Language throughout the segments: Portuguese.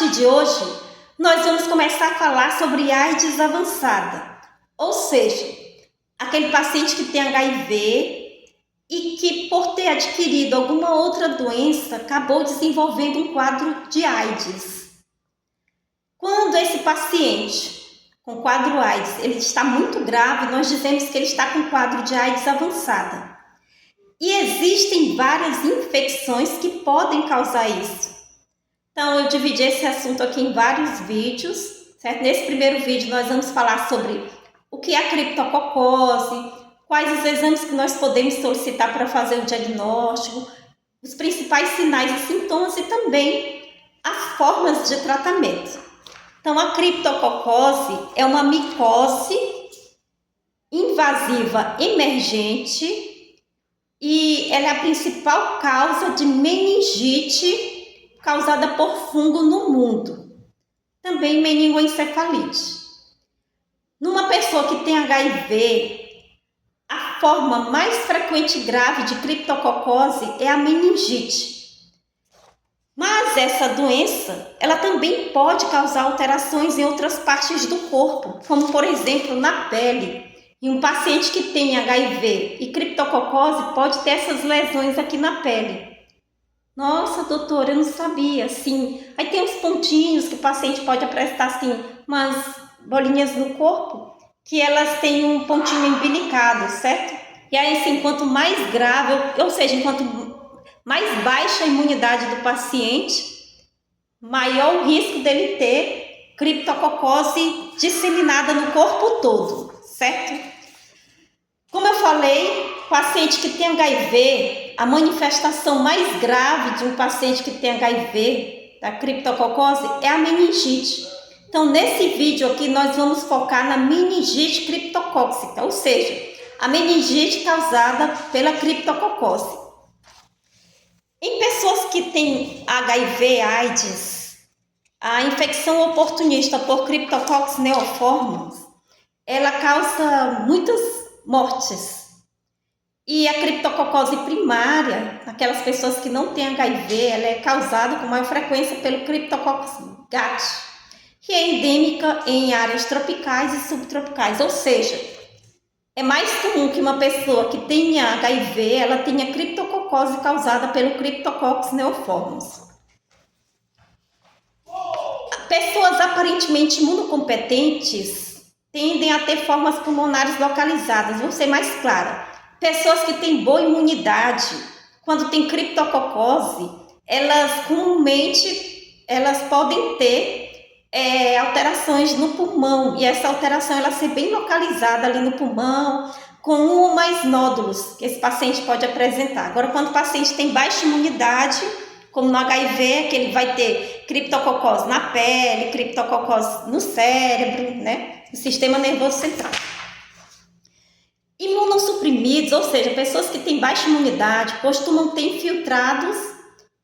partir de hoje, nós vamos começar a falar sobre AIDS avançada, ou seja, aquele paciente que tem HIV e que, por ter adquirido alguma outra doença, acabou desenvolvendo um quadro de AIDS. Quando esse paciente com quadro AIDS ele está muito grave, nós dizemos que ele está com quadro de AIDS avançada. E existem várias infecções que podem causar isso. Então, eu dividi esse assunto aqui em vários vídeos, certo? Nesse primeiro vídeo, nós vamos falar sobre o que é a criptococose, quais os exames que nós podemos solicitar para fazer o diagnóstico, os principais sinais e sintomas e também as formas de tratamento. Então, a criptococose é uma micose invasiva emergente e ela é a principal causa de meningite causada por fungo no mundo, também meningoencefalite. Numa pessoa que tem HIV, a forma mais frequente e grave de criptococose é a meningite. Mas essa doença, ela também pode causar alterações em outras partes do corpo, como por exemplo na pele. E um paciente que tem HIV e criptococose pode ter essas lesões aqui na pele. Nossa, doutora, eu não sabia, sim. Aí tem uns pontinhos que o paciente pode apresentar, assim, umas bolinhas no corpo, que elas têm um pontinho embilicado, certo? E aí, assim, quanto mais grave, ou seja, enquanto mais baixa a imunidade do paciente, maior o risco dele ter criptococose disseminada no corpo todo, certo? Como eu falei, paciente que tem HIV, a manifestação mais grave de um paciente que tem HIV, da criptococose, é a meningite. Então, nesse vídeo aqui, nós vamos focar na meningite criptocócica, ou seja, a meningite causada pela criptococose. Em pessoas que têm HIV/AIDS, a infecção oportunista por Cryptococcus neoformans, ela causa muitas mortes. E a criptococose primária, aquelas pessoas que não têm HIV, ela é causada com maior frequência pelo Cryptococcus gat, que é endêmica em áreas tropicais e subtropicais, ou seja, é mais comum que uma pessoa que tenha HIV, ela tenha criptococose causada pelo Cryptococcus neoformans. Pessoas aparentemente imunocompetentes tendem a ter formas pulmonares localizadas. Vou ser mais clara. Pessoas que têm boa imunidade, quando tem criptococose, elas comumente podem ter alterações no pulmão. E essa alteração ela ser bem localizada ali no pulmão, com um ou mais nódulos que esse paciente pode apresentar. Agora, quando o paciente tem baixa imunidade, como no HIV, que ele vai ter criptococose na pele, criptococose no cérebro, né? No sistema nervoso central. Imunossuprimidos, ou seja, pessoas que têm baixa imunidade, costumam ter infiltrados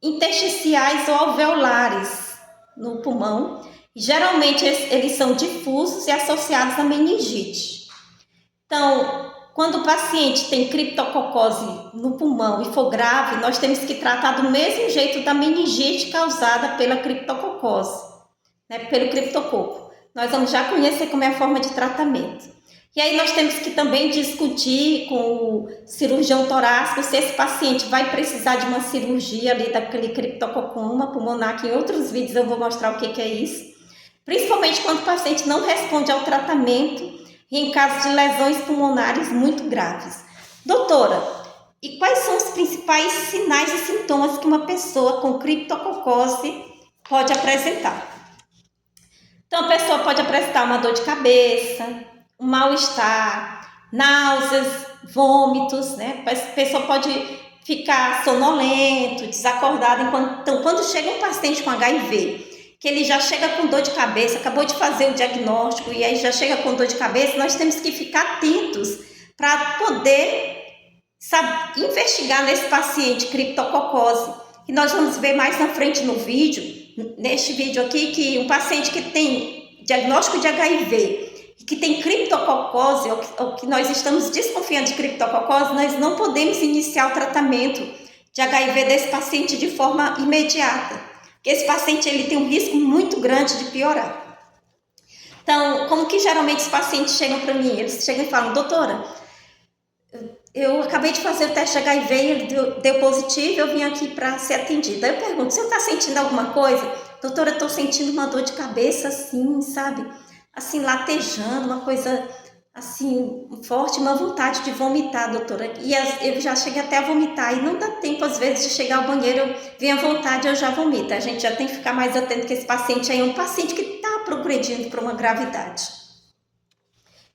intersticiais ou alveolares no pulmão. Geralmente eles são difusos e associados à meningite. Então, quando o paciente tem criptococose no pulmão e for grave, nós temos que tratar do mesmo jeito da meningite causada pela criptococose, né, pelo criptococo. Nós vamos já conhecer como é a forma de tratamento. E aí nós temos que também discutir com o cirurgião torácico se esse paciente vai precisar de uma cirurgia ali daquele criptococoma pulmonar, que em outros vídeos eu vou mostrar o que é isso. Principalmente quando o paciente não responde ao tratamento e em caso de lesões pulmonares muito graves. Doutora, e quais são os principais sinais e sintomas que uma pessoa com criptococose pode apresentar? Então, a pessoa pode apresentar uma dor de cabeça, um mal-estar, náuseas, vômitos, né? A pessoa pode ficar sonolento, desacordado. Então, quando chega um paciente com HIV, que ele já chega com dor de cabeça, acabou de fazer o diagnóstico e aí já chega com dor de cabeça, nós temos que ficar atentos para poder investigar nesse paciente criptococose. E nós vamos ver mais na frente no vídeo, neste vídeo aqui, que um paciente que tem diagnóstico de HIV e que tem criptococose, ou que nós estamos desconfiando de criptococose, nós não podemos iniciar o tratamento de HIV desse paciente de forma imediata. porque esse paciente ele tem um risco muito grande de piorar. Então, como que geralmente os pacientes chegam para mim? Eles chegam e falam, doutora, eu acabei de fazer o teste de HIV e ele deu positivo, eu vim aqui para ser atendida. Aí eu pergunto, você está sentindo alguma coisa? Doutora, eu estou sentindo uma dor de cabeça assim, sabe? Assim, latejando, uma coisa assim, forte, uma vontade de vomitar, doutora. E eu já cheguei até a vomitar e não dá tempo, às vezes, de chegar ao banheiro, eu venho à vontade, eu já vomito. A gente já tem que ficar mais atento que esse paciente aí é um paciente que está progredindo para uma gravidade.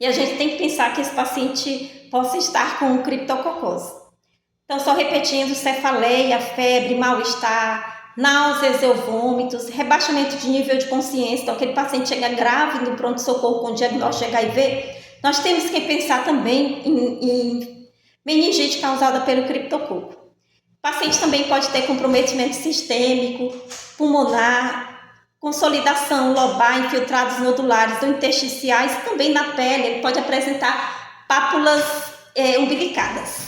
E a gente tem que pensar que esse paciente possa estar com criptococose. Então, só repetindo, cefaleia, febre, mal-estar, náuseas ou vômitos, rebaixamento de nível de consciência. Então, aquele paciente chega grave no pronto-socorro com diagnóstico de HIV, nós temos que pensar também em meningite causada pelo criptococo. O paciente também pode ter comprometimento sistêmico, pulmonar, consolidação lobar, infiltrados nodulares ou intersticiais, também na pele. Ele pode apresentar pápulas umbilicadas.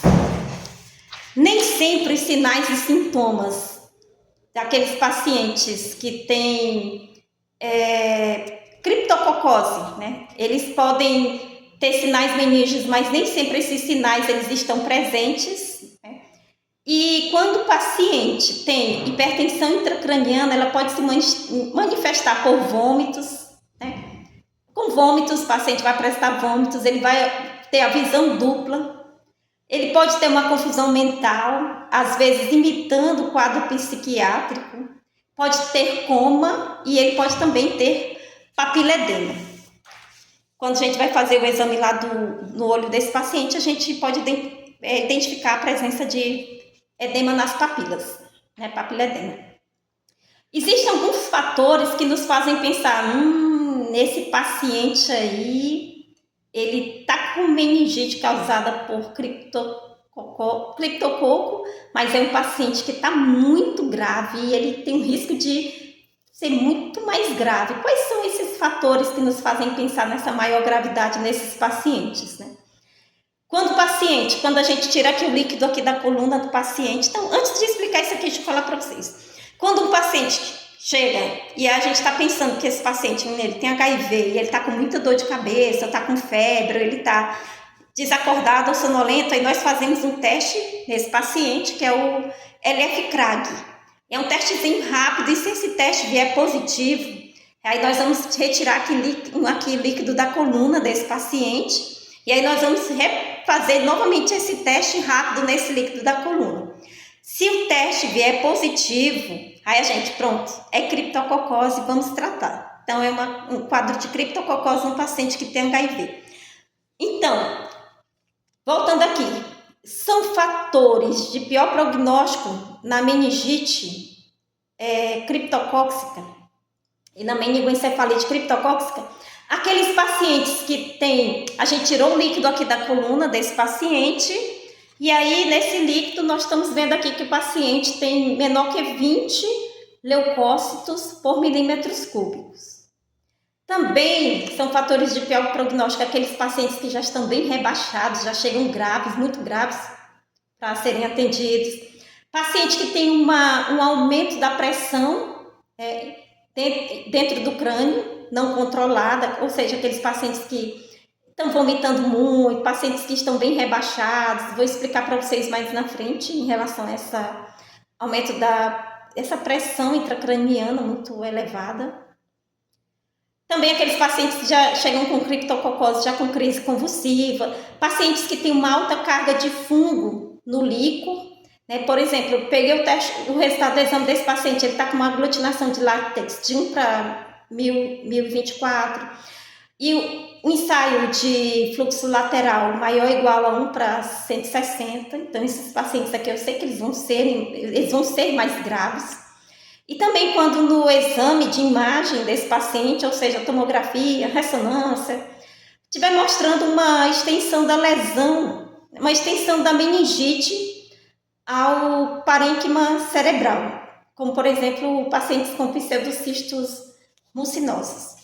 Nem sempre os sinais e sintomas daqueles pacientes que têm criptococose, né? Eles podem ter sinais menígeos, mas nem sempre esses sinais eles estão presentes, né? E quando o paciente tem hipertensão intracraniana, ela pode se manifestar por vômitos, né? Com vômitos, o paciente vai apresentar vômitos, ele vai ter a visão dupla, ele pode ter uma confusão mental, às vezes imitando o quadro psiquiátrico, pode ter coma e ele pode também ter papiledema. Quando a gente vai fazer o exame lá no olho desse paciente, a gente pode identificar a presença de edema nas papilas, né? Papiledema. Existem alguns fatores que nos fazem pensar, nesse paciente aí, ele tá com meningite causada por criptococo, mas é um paciente que está muito grave e ele tem um risco de ser muito mais grave. Quais são esses fatores que nos fazem pensar nessa maior gravidade nesses pacientes, né? Quando a gente tira aqui o líquido aqui da coluna do paciente, então, antes de explicar isso aqui, deixa eu falar para vocês. Quando um paciente chega e a gente está pensando que esse paciente ele tem HIV e ele está com muita dor de cabeça, está com febre, ele está desacordado ou sonolento, aí nós fazemos um teste nesse paciente que é o LF-CRAG. É um testezinho rápido e se esse teste vier positivo, aí nós vamos retirar aqui líquido da coluna desse paciente e aí nós vamos fazer novamente esse teste rápido nesse líquido da coluna. Se o teste vier positivo, aí a gente, pronto, é criptococose, vamos tratar. Então, é um quadro de criptococose no paciente que tem HIV. Então, voltando aqui, são fatores de pior prognóstico na meningite criptocóxica e na meningoencefalite criptocóxica, aqueles pacientes que tem, a gente tirou o líquido aqui da coluna desse paciente e aí nesse líquido nós estamos vendo aqui que o paciente tem menor que 20 leucócitos por milímetros cúbicos. Também são fatores de pior prognóstico aqueles pacientes que já estão bem rebaixados, já chegam graves, muito graves para serem atendidos. Paciente que tem um aumento da pressão dentro do crânio, não controlada, ou seja, aqueles pacientes que estão vomitando muito, pacientes que estão bem rebaixados. Vou explicar para vocês mais na frente em relação a esse aumento essa pressão intracraniana muito elevada. Também aqueles pacientes que já chegam com criptococose, já com crise convulsiva, pacientes que têm uma alta carga de fungo no líquor, né? Por exemplo, eu peguei o resultado do exame desse paciente, ele está com uma aglutinação de látex de 1 para 1024 e o ensaio de fluxo lateral maior ou igual a 1 para 160. Então, esses pacientes aqui eu sei que eles vão ser mais graves. E também quando no exame de imagem desse paciente, ou seja, tomografia, ressonância, estiver mostrando uma extensão da lesão, uma extensão da meningite ao parênquima cerebral, como por exemplo pacientes com pseudocistos mucinosos.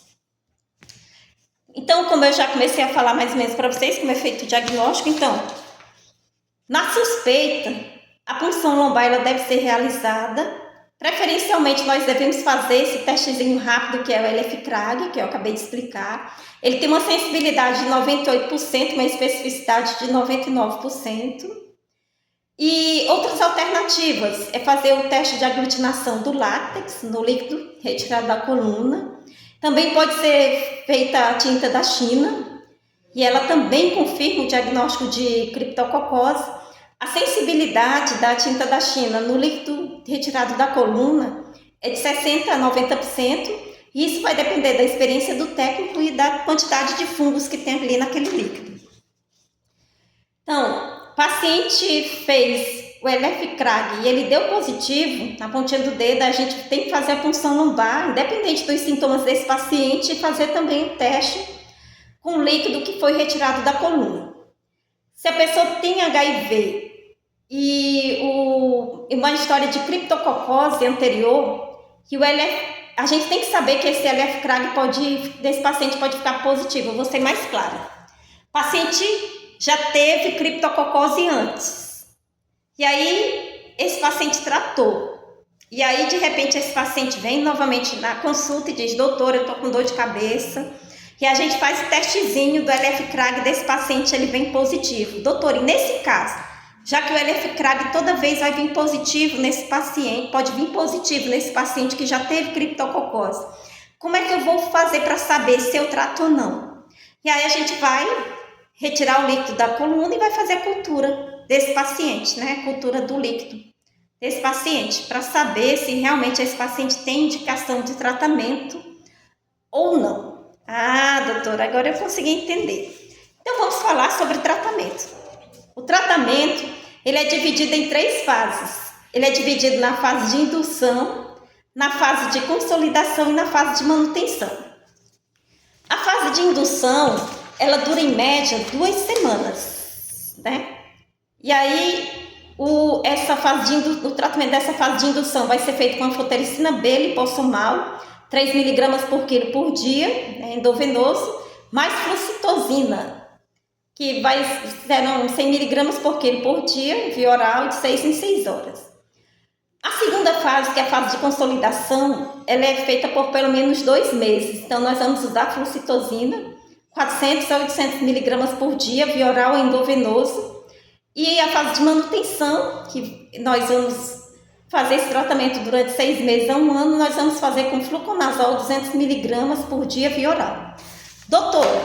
Então, como eu já comecei a falar mais ou menos para vocês como é feito o diagnóstico, então, na suspeita, a punção lombar ela deve ser realizada Preferencialmente, nós devemos fazer esse testezinho rápido, que é o LF-CRAG, que eu acabei de explicar. Ele tem uma sensibilidade de 98%, uma especificidade de 99%. E outras alternativas é fazer o teste de aglutinação do látex no líquido retirado da coluna. Também pode ser feita a tinta da China, e ela também confirma o diagnóstico de criptococose. A sensibilidade da tinta da China no líquido retirado da coluna é de 60% a 90%, e isso vai depender da experiência do técnico e da quantidade de fungos que tem ali naquele líquido. Então, o paciente fez o LF-CRAG e ele deu positivo, na pontinha do dedo, a gente tem que fazer a punção lombar, independente dos sintomas desse paciente, e fazer também o teste com o líquido que foi retirado da coluna. Se a pessoa tem HIV e uma história de criptococose anterior, que a gente tem que saber que esse LF-CRAG desse paciente pode ficar positivo. Eu vou ser mais clara. O paciente já teve criptococose antes. E aí, esse paciente tratou. E aí, de repente, esse paciente vem novamente na consulta e diz: doutor, eu tô com dor de cabeça. E a gente faz o testezinho do LF-CRAG desse paciente, ele vem positivo. Doutor, e nesse caso, já que o LF-CRAG toda vez vai vir positivo nesse paciente, pode vir positivo nesse paciente que já teve criptococose, como é que eu vou fazer para saber se eu trato ou não? E aí a gente vai retirar o líquido da coluna e vai fazer a cultura desse paciente, né? Cultura do líquido desse paciente, para saber se realmente esse paciente tem indicação de tratamento ou não. Ah, doutora, agora eu consegui entender. Então vamos falar sobre tratamento. O tratamento, ele é dividido em 3 fases. Ele é dividido na fase de indução, na fase de consolidação e na fase de manutenção. A fase de indução, ela dura em média 2 semanas, né? E aí, o tratamento dessa fase de indução vai ser feito com anfotericina B liposomal, 3 mg por quilo por dia, né, endovenoso, mais flucitosina, que serão 100 mg por quilo por dia, via oral, de 6 em 6 horas. A segunda fase, que é a fase de consolidação, ela é feita por pelo menos 2 meses. Então, nós vamos usar flucitosina, 400 a 800 mg por dia, via oral, endovenoso. E a fase de manutenção, que nós vamos fazer esse tratamento durante 6 meses a 1 ano, nós vamos fazer com fluconazol 200 mg por dia via oral. Doutora,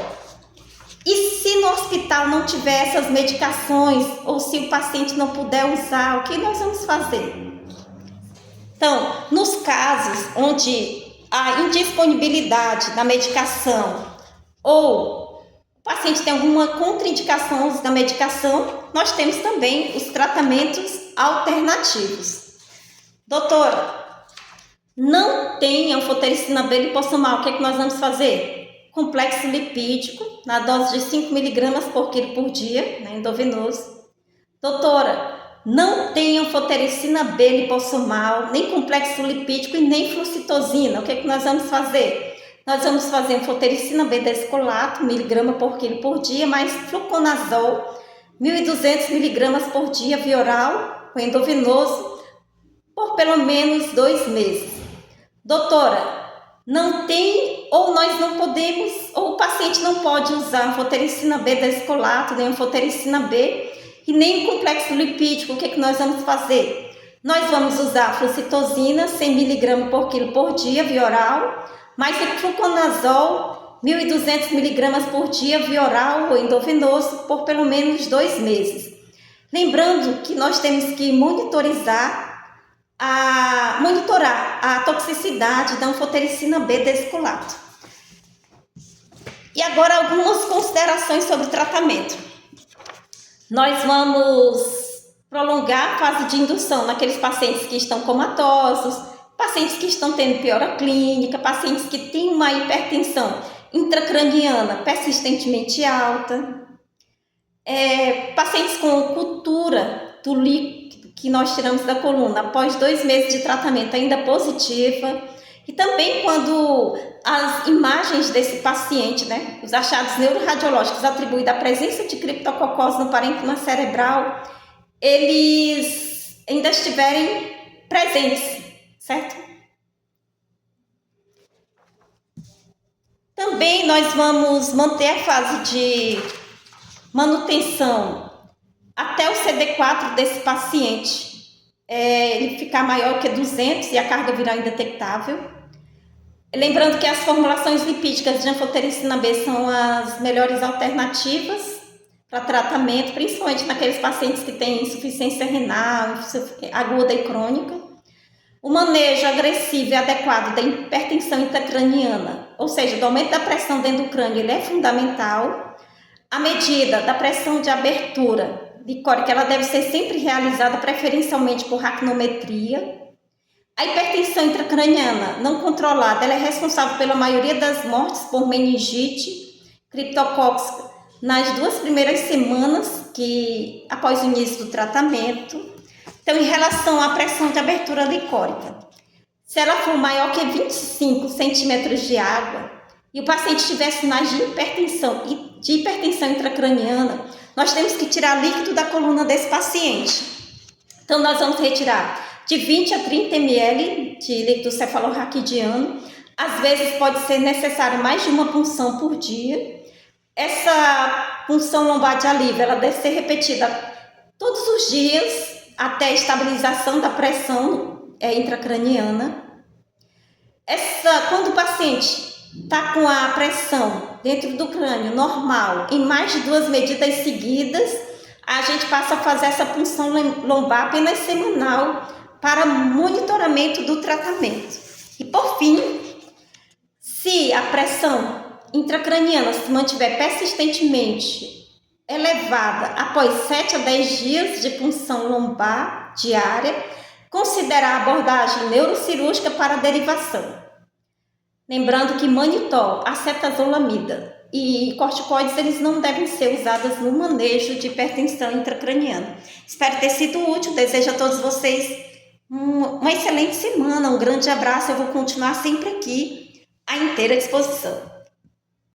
e se no hospital não tiver essas medicações, ou se o paciente não puder usar, o que nós vamos fazer? Então, nos casos onde há indisponibilidade da medicação ou o paciente tem alguma contraindicação da medicação, nós temos também os tratamentos alternativos. Doutora, não tem anfotericina B liposomal, o que é que nós vamos fazer? Complexo lipídico, na dose de 5 mg por quilo por dia, né, endovenoso. Doutora, não tem anfotericina B liposomal, nem complexo lipídico e nem flucitosina, o que é que nós vamos fazer? Nós vamos fazer anfotericina B descolato, miligrama por quilo por dia, mais fluconazol, 1.200 mg por dia via oral, com endovenoso, por pelo menos 2 meses. Doutora, não tem, ou nós não podemos, ou o paciente não pode usar anfotericina B descolato, nem anfotericina B, e nem complexo lipídico, o que é que nós vamos fazer? Nós vamos usar flucitosina, 100 mg por quilo por dia via oral, mais o fluconazol, 1.200 mg por dia via oral ou endovenoso por pelo menos 2 meses. Lembrando que nós temos que monitorar a toxicidade da anfotericina B descolato. E agora algumas considerações sobre o tratamento. Nós vamos prolongar a fase de indução naqueles pacientes que estão comatosos, pacientes que estão tendo piora clínica, pacientes que têm uma hipertensão intracraniana persistentemente alta, pacientes com cultura do líquido que nós tiramos da coluna após 2 meses de tratamento ainda positiva, e também quando as imagens desse paciente, né, os achados neuroradiológicos atribuídos à presença de criptococose no parênquima cerebral, eles ainda estiverem presentes, certo? Também nós vamos manter a fase de manutenção até o CD4 desse paciente ele ficar maior que 200 e a carga viral indetectável. Lembrando que as formulações lipídicas de anfotericina B são as melhores alternativas para tratamento, principalmente naqueles pacientes que têm insuficiência renal, aguda e crônica. O manejo agressivo e adequado da hipertensão intracraniana, ou seja, do aumento da pressão dentro do crânio, ele é fundamental. A medida da pressão de abertura licórica, ela deve ser sempre realizada preferencialmente por raquinometria. A hipertensão intracraniana não controlada, ela é responsável pela maioria das mortes por meningite criptocócica nas 2 primeiras semanas após o início do tratamento. Então, em relação à pressão de abertura licórica, se ela for maior que 25 centímetros de água e o paciente tiver sinais de hipertensão intracraniana, nós temos que tirar líquido da coluna desse paciente. Então, nós vamos retirar de 20 a 30 ml de líquido cefalorraquidiano. Às vezes pode ser necessário mais de uma punção por dia. Essa punção lombar de alívio, ela deve ser repetida todos os dias até a estabilização da pressão intracraniana. Quando o paciente está com a pressão dentro do crânio normal em mais de 2 medidas seguidas, a gente passa a fazer essa punção lombar apenas semanal para monitoramento do tratamento. E por fim, se a pressão intracraniana se mantiver persistentemente elevada após 7 a 10 dias de punção lombar diária, considerar a abordagem neurocirúrgica para a derivação. Lembrando que manitol, acetazolamida e corticoides, eles não devem ser usados no manejo de hipertensão intracraniana. Espero ter sido útil, desejo a todos vocês uma excelente semana, um grande abraço, eu vou continuar sempre aqui à inteira disposição.